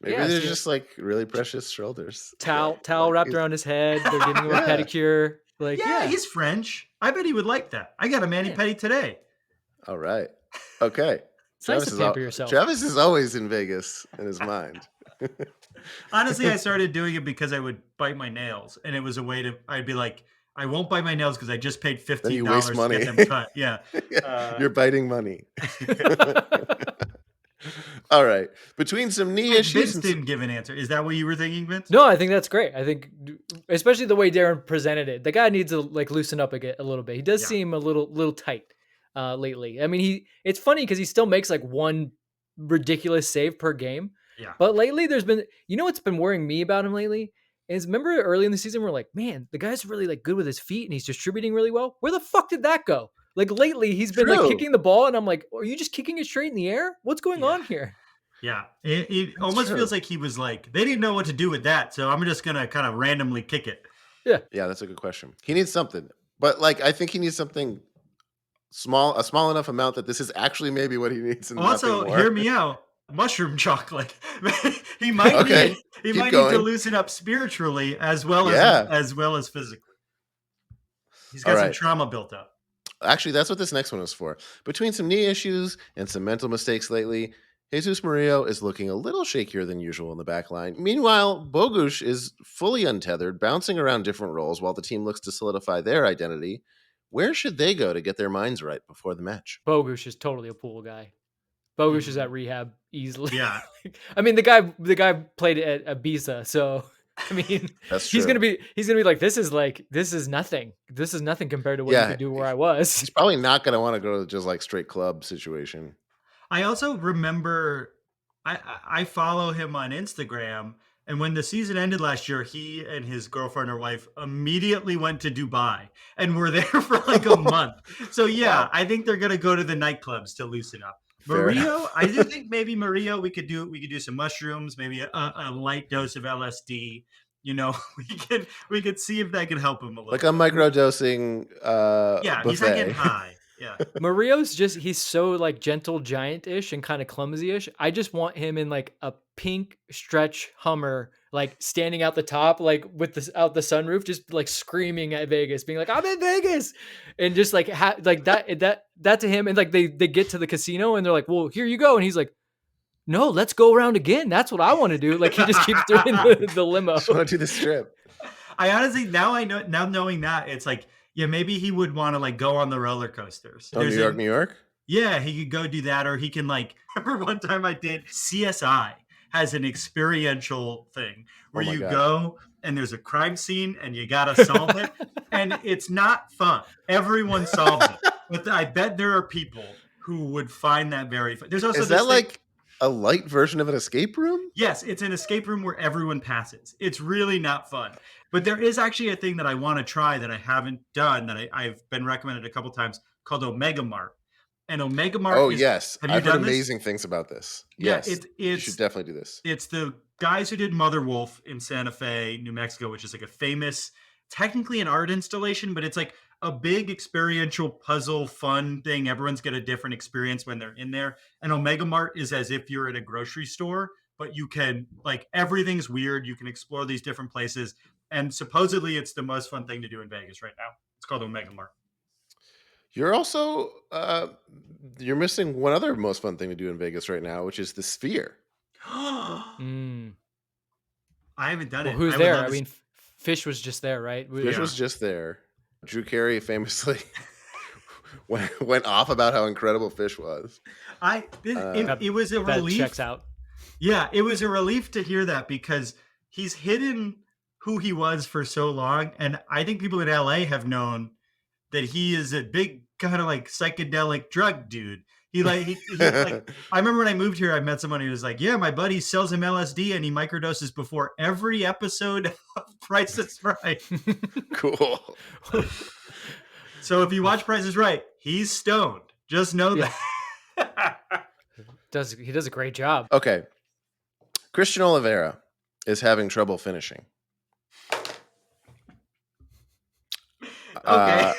Maybe Yeah, they're see- just like really precious shoulders. Towel Like, wrapped around his head. They're giving him a Yeah. pedicure. Like, Yeah, yeah. he's French. I bet he would like that. I got a mani Yeah. pedi today. All right. Okay. It's nice to pamper yourself. Travis is always in Vegas in his mind. Honestly, I started doing it because I would bite my nails, and it was a way to. I'd be like, I won't bite my nails because I just paid Then you $15 waste to money. get them cut. Yeah. You're biting money. All right. Between some knee issues Vince and didn't give an answer. Is that what you were thinking, Vince? No, I think that's great. I think, especially the way Darren presented it, the guy needs to like loosen up a little bit. He does Yeah. seem a little tight lately. I mean, it's funny because he still makes like one ridiculous save per game. Yeah. But lately, there's been, what's been worrying me about him lately is, remember early in the season, we're like, man, the guy's really like good with his feet and he's distributing really well. Where the fuck did that go? Like lately, he's been like True. kicking the ball, and I'm like, are you just kicking it straight in the air? What's going Yeah. on here? Yeah. It almost true. feels like he was like, they didn't know what to do with that, so I'm just going to kind of randomly kick it. Yeah, that's a good question. He needs something. But like I think he needs something small, a small enough amount that this is actually maybe what he needs. And Also, nothing more. hear me out. Mushroom chocolate. he might Okay, need he keep might need to going. loosen up spiritually as well Yeah. as well as physically. He's got All some right. trauma built up. Actually, that's what this next one is for. Between some knee issues and some mental mistakes lately, Jesus Murillo is looking a little shakier than usual in the back line. Meanwhile, Bogusz is fully untethered, bouncing around different roles while the team looks to solidify their identity. Where should they go to get their minds right before the match? Bogusz is totally a pool guy. Bogusz is at rehab easily. Yeah. I mean, the guy played at Ibiza, so I mean, That's true. he's gonna be like, this is nothing. This is nothing compared to what Yeah. you could do where I was. He's probably not going to want to go to just like straight club situation. I also remember I follow him on Instagram, and when the season ended last year, he and his girlfriend or wife immediately went to Dubai and were there for like a month. So yeah, Wow. I think they're gonna go to the nightclubs to loosen up. Fair Murillo, I do think maybe Murillo, we could do some mushrooms, maybe a light dose of LSD. We could see if that could help him a little. Like a microdosing yeah, buffet. he's not getting high. Yeah. Murillo's he's so like gentle giant-ish and kind of clumsy-ish. I just want him in like a pink stretch Hummer, like standing out the top, like with out the sunroof, just like screaming at Vegas, being like, I'm in Vegas. And just like like that to him. And like they get to the casino and they're like, well, here you go. And he's like, no, let's go around again. That's what I want to do. Like he just keeps doing the limo. Just want to do the strip. I honestly now knowing that, it's like, yeah, maybe he would want to like go on the roller coasters. Oh, New York? Yeah, he could go do that, or he can like. Remember one time I did CSI has an experiential thing where Oh my you God. go and there's a crime scene and you gotta solve it, and it's not fun. Everyone solves it, but I bet there are people who would find that very fun. There's also Is this that thing- like a light version of an escape room? Yes, it's an escape room where everyone passes. It's really not fun. But there is actually a thing that I want to try that I haven't done, that I've been recommended a couple times, called Omega Mart. And Omega Mart Oh, is, yes. have you I've heard done this? amazing things about this. Yeah, Yes. You it's should definitely do this. it's the guys who did Mother Wolf in Santa Fe, New Mexico, which is like a famous, technically an art installation, but it's like a big experiential puzzle fun thing. Everyone's got a different experience when they're in there. And Omega Mart is as if you're at a grocery store, but you can, like, everything's weird. You can explore these different places. And supposedly it's the most fun thing to do in Vegas right now. It's called Omega Mart. You're also you're missing one other most fun thing to do in Vegas right now, which is the Sphere. I Mm. haven't done Well, it. who's I would there? love I to mean, Fish was just there, right? Fish was just there. Drew Carey famously went off about how incredible Fish was. It was a That relief. checks out. Yeah, it was a relief to hear that because he's hidden who he was for so long, and I think people in LA have known that he is a big kind of like psychedelic drug dude. He like I remember when I moved here, I met someone who was like, "Yeah, my buddy sells him LSD and he microdoses before every episode of Price is Right." Cool. So if you watch Price is Right, he's stoned. Just know that. He does a great job. Okay. Christian Oliveira is having trouble finishing. Okay.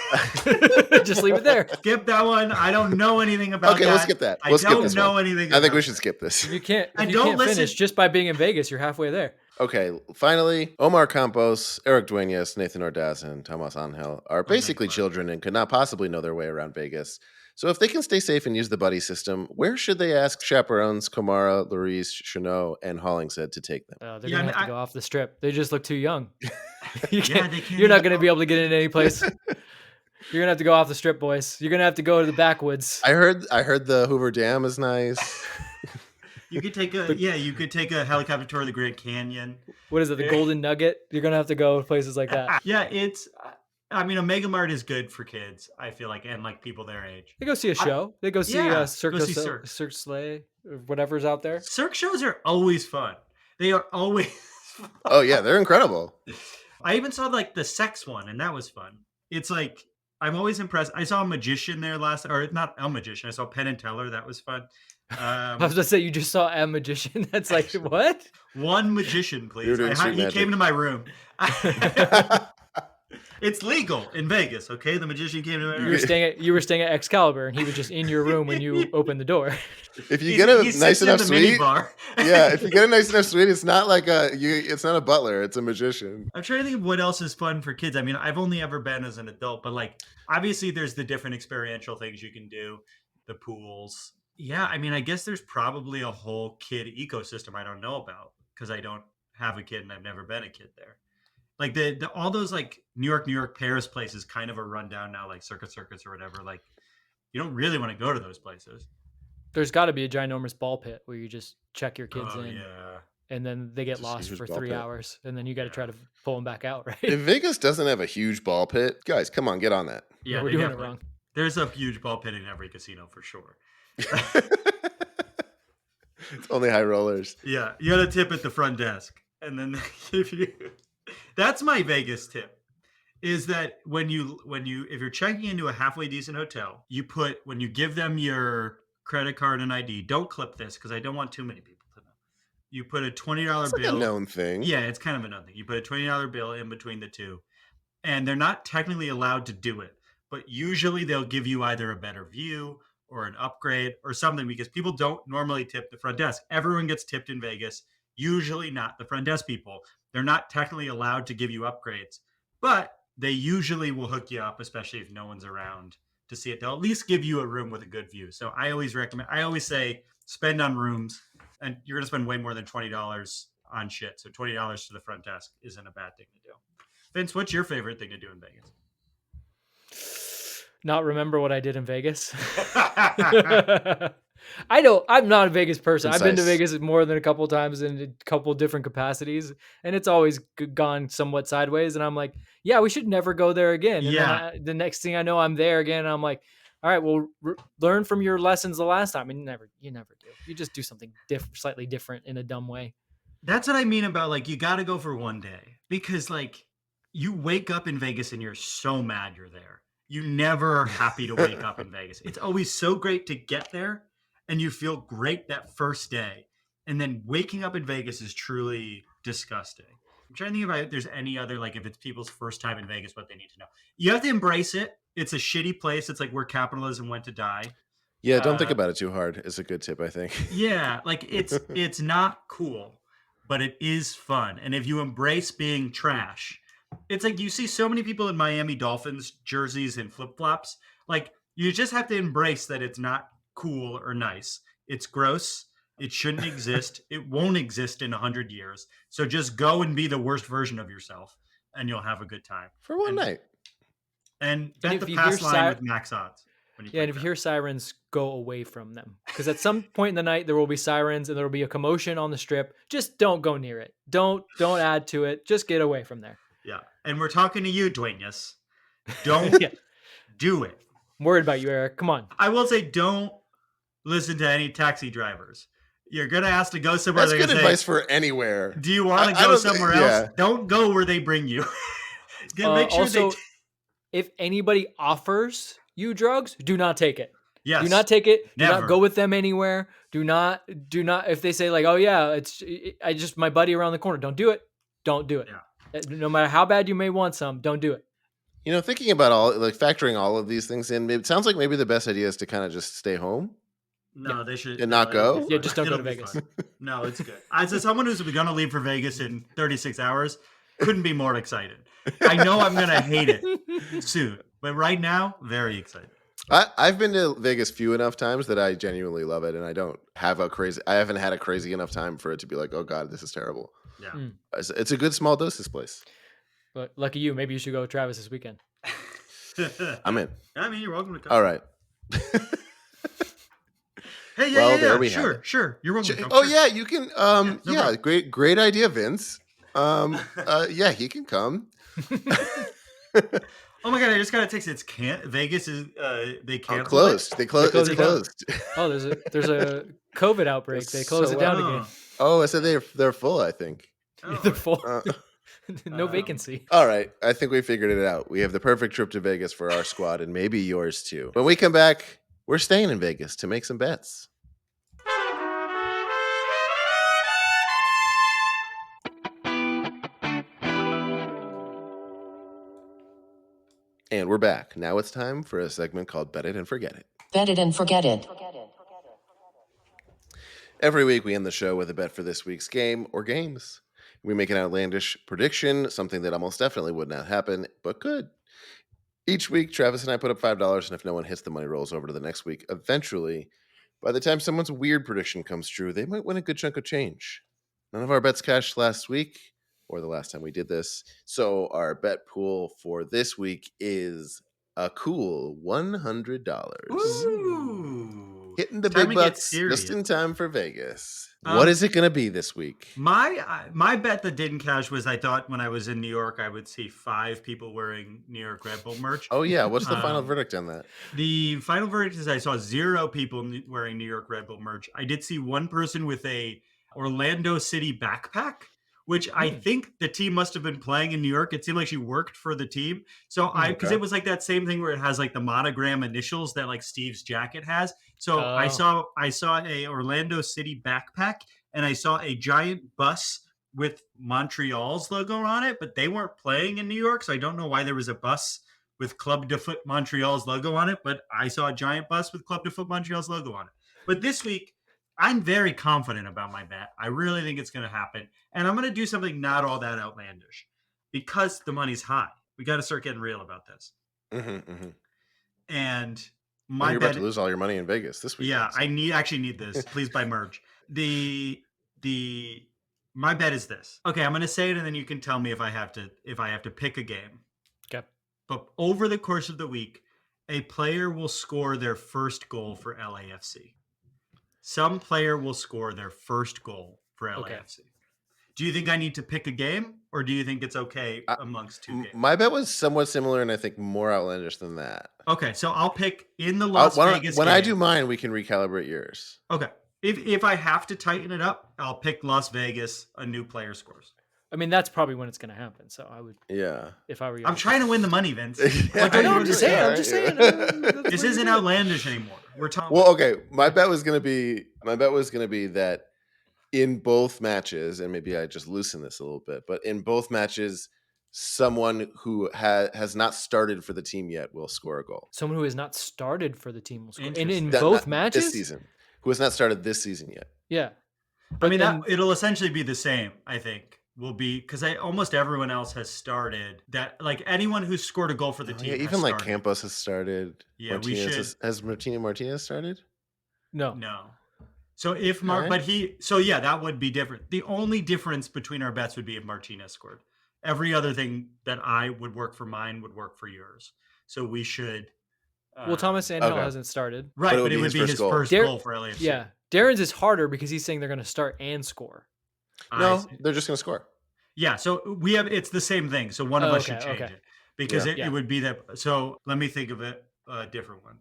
Just leave it there. Skip that one. I don't know anything about Okay, that. we'll skip that. I We'll skip don't this know one. anything I think about we should skip this. If you can't don't listen- finish just by being in Vegas, you're halfway there. Okay, finally, Omar Campos, Eric Duenas, Nathan Ordaz, and Tomas Angel are basically children and could not possibly know their way around Vegas. So if they can stay safe and use the buddy system, where should they ask chaperones Kamara, Larice, Chanot, and Hollingshead to take them? They're going to have to go off the strip. They just look too young. They can't You're not going to be able to get into any place. You're going to have to go off the strip, boys. You're going to have to go to the backwoods. I heard the Hoover Dam is nice. You could take a helicopter tour of the Grand Canyon. What is it? The Golden Nugget? You're going to have to go to places like that. Yeah, Omega Mart is good for kids, I feel like, and like people their age. They go see a show. They go see Cirque du Soleil or whatever's out there. Cirque shows are always fun. They are always fun. Oh yeah, they're incredible. I even saw like the sex one, and that was fun. It's like I'm always impressed. I saw a magician there or not a magician. I saw Penn and Teller. That was fun. I was going to say, you just saw a magician. That's like, what? One magician, please. He magic. came to my room. It's legal in Vegas, okay? The magician came to my room. You were staying at Excalibur, and he was just in your room when you opened the door. If you get a nice enough suite, bar. Yeah, if you get a nice enough suite, it's not like it's not a butler, it's a magician. I'm trying to think of what else is fun for kids. I mean, I've only ever been as an adult, but like obviously there's the different experiential things you can do, the pools. Yeah, I mean, I guess there's probably a whole kid ecosystem I don't know about because I don't have a kid and I've never been a kid there. Like the all those like New York, Paris places kind of are run down now, like Circus or whatever. Like you don't really want to go to those places. There's got to be a ginormous ball pit where you just check your kids in. Yeah. And then they get lost for 3 hours, and then you got to try to pull them back out, right? If Vegas doesn't have a huge ball pit, guys, come on, get on that. Yeah, we're doing it wrong. There's a huge ball pit in every casino for sure. It's only high rollers. Yeah, you got to tip at the front desk, and then that's my Vegas tip. Is that when you if you're checking into a halfway decent hotel, when you give them your credit card and ID, don't clip this because I don't want too many people to know. You put a $20 bill. Like a known thing. Yeah, it's kind of a known thing. You put a $20 bill in between the two, and they're not technically allowed to do it, but usually they'll give you either a better view or an upgrade or something because people don't normally tip the front desk. Everyone gets tipped in Vegas, usually not the front desk people. They're not technically allowed to give you upgrades, but they usually will hook you up, especially if no one's around to see it. They'll at least give you a room with a good view. So I always say spend on rooms, and you're going to spend way more than $20 on shit. So $20 to the front desk isn't a bad thing to do. Vince, what's your favorite thing to do in Vegas? Not remember what I did in Vegas. I'm not a Vegas person. Concise. I've been to Vegas more than a couple of times in a couple of different capacities, and it's always gone somewhat sideways. And I'm like, yeah, we should never go there again. And then the next thing I know, I'm there again. And I'm like, all right, well, learn from your lessons the last time. And you never do. You just do something slightly different in a dumb way. That's what I mean about like, you got to go for one day because like you wake up in Vegas and you're so mad you're there. You never are happy to wake up in Vegas. It's always so great to get there and you feel great that first day. And then waking up in Vegas is truly disgusting. I'm trying to think about if there's any other, like if it's people's first time in Vegas, what they need to know. You have to embrace it. It's a shitty place. It's like where capitalism went to die. Yeah, don't think about it too hard. It's a good tip, I think. Yeah, like it's not cool, but it is fun. And if you embrace being trash, it's like you see so many people in Miami Dolphins jerseys and flip-flops. Like you just have to embrace that it's not cool or nice. It's gross. It shouldn't exist. It won't exist in 100 years. So just go and be the worst version of yourself. and you'll have a good time. For one night. And bet if the you pass hear line with max odds. When you Yeah, and if you hear sirens, go away from them. Because at some point in the night, there will be sirens and there will be a commotion on the strip. Just don't go near it. Don't add to it. Just get away from there. Yeah. And we're talking to you, Dwayne. Don't do it. I'm worried about you, Eric. Come on. I will say don't listen to any taxi drivers. You're going to ask to go somewhere. That's good advice for anywhere. Do you want to go somewhere else? Yeah. Don't go where they bring you. Make sure also, if anybody offers you drugs, do not take it. Yes. Do not take it. Do Never. not go with them anywhere. Do not. If they say like, oh yeah, I just my buddy around the corner. Don't do it. Don't do it. Yeah. No matter how bad you may want some, don't do it. You know, thinking about factoring all of these things in, it sounds like maybe the best idea is to kind of just stay home. No, they should. And not go? Yeah, just don't go to Vegas. No, it's good. As someone who's going to leave for Vegas in 36 hours, couldn't be more excited. I know I'm going to hate it soon, but right now, very excited. I've been to Vegas few enough times that I genuinely love it, and I haven't had a crazy enough time for it to be like, oh God, this is terrible. Yeah. It's a good small doses place. But lucky you, maybe you should go with Travis this weekend. I'm in. I mean, you're welcome to come. All right. Hey, there we have sure, it. sure. You're welcome to come. Oh sure. yeah, you can. no problem. Great idea, Vince. Yeah, he can come. Oh my God! I just got a text. It's Vegas is they canceled. Closed. They closed. It's They closed closed. Oh, there's a COVID outbreak. They closed it down again. Oh, I said they're full. I think. They're full. Uh, No vacancy. All right, I think we figured it out. We have the perfect trip to Vegas for our squad, and maybe yours too. When we come back, we're staying in Vegas to make some bets. And we're back. Now it's time for a segment called Bet It and Forget It. Bet it and forget it. Every week we end the show with a bet for this week's game or games. We make an outlandish prediction, something that almost definitely would not happen, but could. Each week, Travis and I put up $5, and if no one hits, the money rolls over to the next week. Eventually, by the time someone's weird prediction comes true, they might win a good chunk of change. None of our bets cashed last week, or the last time we did this, so our bet pool for this week is a cool $100. Ooh. Hitting the Time big to get bucks serious. just in time for Vegas. What is it going to be this week? My bet that didn't cash was I thought when I was in New York I would see 5 people wearing New York Red Bull merch. Oh yeah, what's the final verdict on that? The final verdict is I saw 0 people wearing New York Red Bull merch. I did see one person with a Orlando City backpack, which I think the team must have been playing in New York. It seemed like she worked for the team. So because it was like that same thing where it has like the monogram initials that like Steve's jacket has. So I saw a Orlando City backpack and I saw a giant bus with Montreal's logo on it, but they weren't playing in New York. So I don't know why there was a bus with Club de Foot Montreal's logo on it, but I saw a giant bus with Club de Foot Montreal's logo on it. But this week, I'm very confident about my bet. I really think it's going to happen. And I'm going to do something not all that outlandish because the money's high. We got to start getting real about this. And my you're bet, about to lose all your money in Vegas this week. yeah, I actually need this. Please buy merch. My bet is this. Okay, I'm going to say it and then you can tell me if I have to pick a game. Okay. But over the course of the week, a player will score their first goal for LAFC. Some player will score their first goal for LAFC. Okay. Do you think I need to pick a game, or do you think it's okay amongst 2 games? My bet was somewhat similar, and I think more outlandish than that. Okay, so I'll pick in the Las Vegas When game. I do mine, we can recalibrate yours. Okay. If I have to tighten it up, I'll pick Las Vegas, a new player scores. I mean, that's probably when it's going to happen. So I would, yeah. If I were you, I'm trying to win the money, Vince. I'm just saying. This isn't outlandish anymore. We're talking. Well, okay. My bet was gonna be that in both matches, and maybe I just loosen this a little bit, but in both matches, someone who has not started for the team yet will score a goal. Someone who has not started for the team will score. And in both matches this season, who has not started this season yet. Yeah. But I mean, it'll essentially be the same, I think. Will be because almost everyone else has started. That like anyone who's scored a goal for the team. Yeah, even like Campos has started. Yeah, Martinez has Martinez started? No. So if that would be different. The only difference between our bets would be if Martinez scored. every other thing that I would work for mine would work for yours. So we should. Well, Thomas Sandhill okay. hasn't started. Right, But but it would be his first goal for LAFC. Yeah, Darren's is harder because he's saying they're going to start and score. No, they're just going to score. Yeah, so we have it's the same thing. So one of us should change it because it would be that. So let me think of a different one.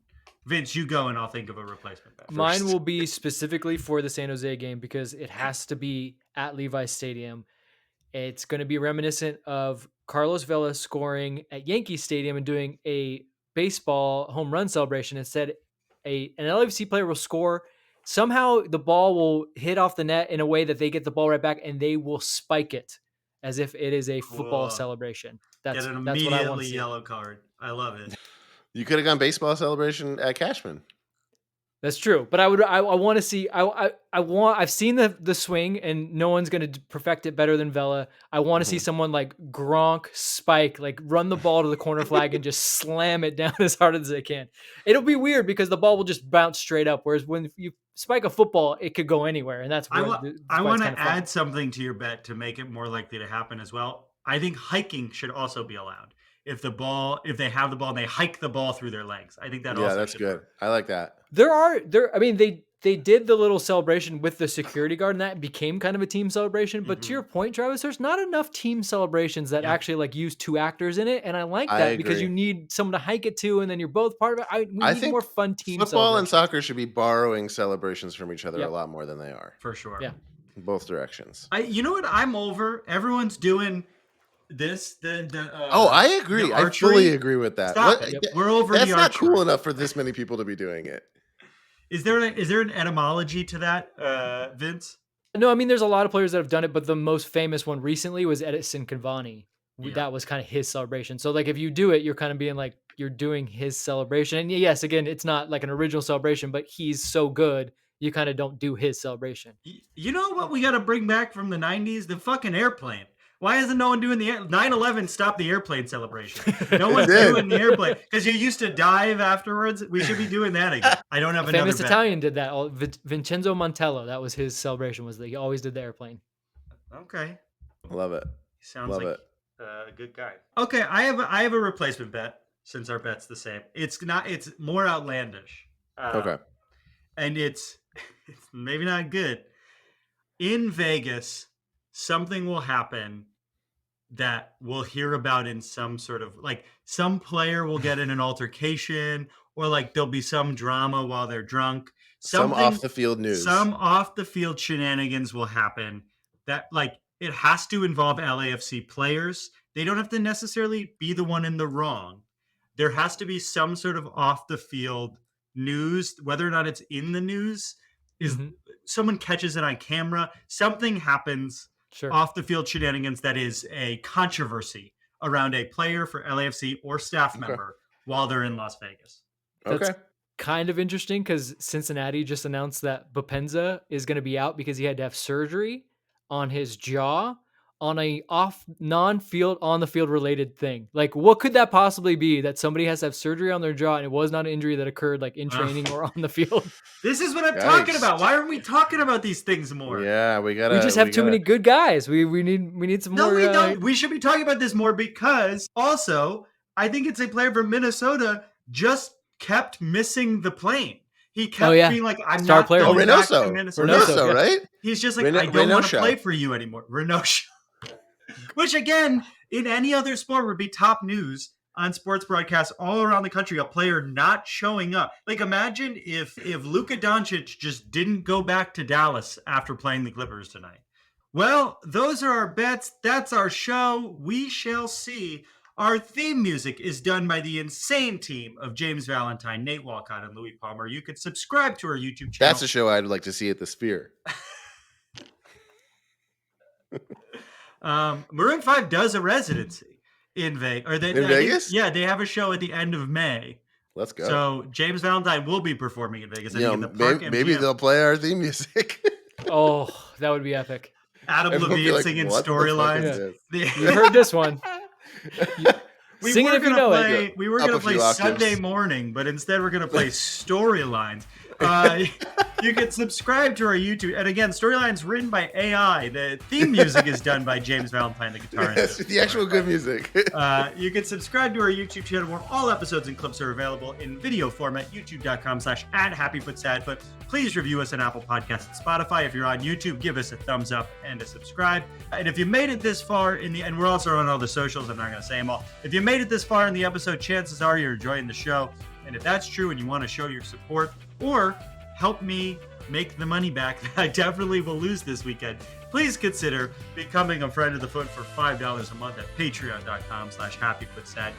Vince, you go and I'll think of a replacement. Mine will be specifically for the San Jose game because it has to be at Levi Stadium. It's going to be reminiscent of Carlos Vela scoring at Yankee Stadium and doing a baseball home run celebration. Instead, an LAFC player will score. Somehow the ball will hit off the net in a way that they get the ball right back and they will spike it as if it is a football celebration. That's what I want. Immediately yellow card. I love it. You could have gone baseball celebration at Cashman. That's true, but I want to see. I've seen the swing, and no one's going to perfect it better than Vela. I want to see someone like Gronk spike, like run the ball to the corner flag and just slam it down as hard as they can. It'll be weird because the ball will just bounce straight up. Whereas when you spike a football, it could go anywhere, and that's. I want to add something to your bet to make it more likely to happen as well. I think hiking should also be allowed. If they have the ball and they hike the ball through their legs. I think that also that's good. Work. I like that. I mean, they did the little celebration with the security guard and that became kind of a team celebration. But to your point, Travis, there's not enough team celebrations that actually like use two actors in it. And I like that because you need someone to hike it to and then you're both part of it. We need more fun team football and soccer should be borrowing celebrations from each other a lot more than they are. For sure. Yeah. Both directions. You know what I'm over? Everyone's doing this I agree. I fully agree with that. We're over. That's not cool enough for this many people to be doing it. Is there an etymology to that, Vince? No, I mean there's a lot of players that have done it, but the most famous one recently was Edison Cavani. That was kind of his celebration. So like if you do it, you're kind of being like you're doing his celebration. And yes, again, it's not like an original celebration, but he's so good, you kind of don't do his celebration. You know what we got to bring back from the 90s? The fucking airplane. Why isn't no one doing the 9/11 stop the airplane celebration? No one's doing the airplane because you used to dive afterwards. We should be doing that again. I don't have another. Famous Italian did that. Vincenzo Montello. That was his celebration. Was that he always did the airplane? Okay, love it. Sounds like a good guy. Okay, I have a replacement bet since our bet's the same. It's more outlandish. Okay, and it's maybe not good. In Vegas, something will happen that we'll hear about in some sort of like some player will get in an altercation or like there'll be some drama while they're drunk. Some off the field news. Some off the field shenanigans will happen that like it has to involve LAFC players. They don't have to necessarily be the one in the wrong. There has to be some sort of off the field news, whether or not it's in the news is someone catches it on camera. Something happens. Sure. Off the field shenanigans that is a controversy around a player for LAFC or staff member while they're in Las Vegas. That's kind of interesting because Cincinnati just announced that Bopenza is going to be out because he had to have surgery on his jaw on a non-field on the field related thing. Like what could that possibly be that somebody has to have surgery on their jaw and it was not an injury that occurred like in training or on the field? This is what I'm talking about. Why aren't we talking about these things more? Yeah, we just have too many good guys. We need some more. No, we don't. We should be talking about this more because also I think it's a player from Minnesota just kept missing the plane. He kept being like, I'm Star not player. going back to Reynoso. Minnesota. Reynoso, right? He's just like, I don't want to play for you anymore. Reynoso. Which again, in any other sport would be top news on sports broadcasts all around the country, a player not showing up. Like imagine if Luka Doncic just didn't go back to Dallas after playing the Clippers tonight. Well, those are our bets. That's our show. We shall see. Our theme music is done by the insane team of James Valentine, Nate Walcott, and Louis Palmer. You could subscribe to our YouTube channel. That's a show I'd like to see at the Sphere. Maroon 5 does a residency in Vegas. In Vegas? Yeah, they have a show at the end of May. Let's go. So James Valentine will be performing in Vegas. Maybe they'll play our theme music. Oh, that would be epic. Adam Levine singing Storylines. You heard this one. Sing it if you know it. We were going to play Sunday Morning, but instead we're going to play Storylines. You can subscribe to our YouTube. And again, Storylines written by AI. The theme music is done by James Valentine, the guitarist. Yes, the actual good music. You can subscribe to our YouTube channel where all episodes and clips are available in video format, youtube.com/@HappyFootSad. But please review us on Apple Podcasts and Spotify. If you're on YouTube, give us a thumbs up and a subscribe. And if you made it this far and we're also on all the socials, I'm not going to say them all. If you made it this far in the episode, chances are you're enjoying the show. And if that's true and you want to show your support or help me make the money back that I definitely will lose this weekend, please consider becoming a friend of the foot for $5 a month at patreon.com/happyfootsad.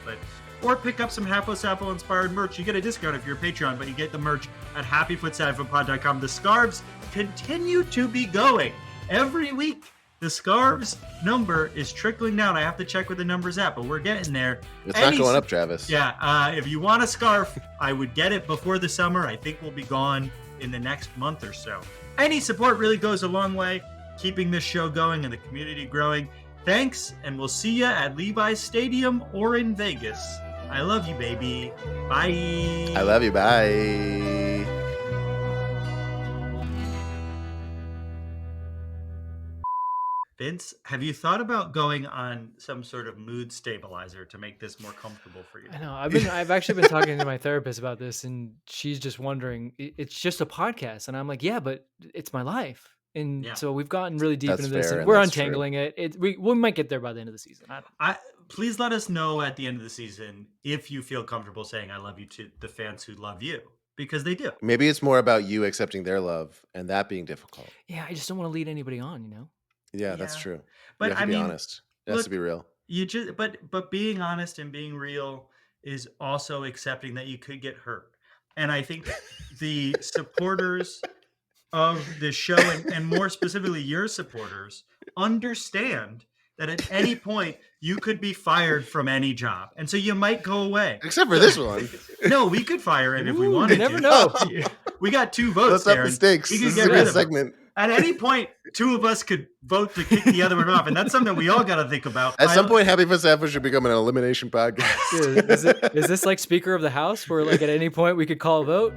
Or pick up some Hapo Sapo inspired merch. You get a discount if you're a Patreon, but you get the merch at happyfootsadfootpod.com. The scarves continue to be going every week. The scarves number is trickling down. I have to check where the number's at, but we're getting there. It's not going up, Travis. Yeah, if you want a scarf, I would get it before the summer. I think we'll be gone in the next month or so. Any support really goes a long way, keeping this show going and the community growing. Thanks, and we'll see you at Levi Stadium or in Vegas. I love you, baby. Bye. I love you. Bye. Vince, have you thought about going on some sort of mood stabilizer to make this more comfortable for you? I know. I've actually been talking to my therapist about this, and she's just wondering. It's just a podcast, and I'm like, yeah, but it's my life, and so we've gotten really deep into this, and we're untangling it. We might get there by the end of the season. Please let us know at the end of the season if you feel comfortable saying "I love you" to the fans who love you, because they do. Maybe it's more about you accepting their love and that being difficult. Yeah, I just don't want to lead anybody on, you know. Yeah, that's true. But you have to be honest. It has to be real. But being honest and being real is also accepting that you could get hurt. And I think the supporters of the show and more specifically your supporters understand that at any point you could be fired from any job. And so you might go away. Except for this one. No, we could fire him if we wanted to. You never know. We got 2 votes. Let's up the stakes. We could This is a good segment. At any point, 2 of us could vote to kick the other one off, and that's something we all got to think about. At some point, Happy Foot Sappho should become an elimination podcast. Dude, is this like Speaker of the House, where like at any point we could call a vote?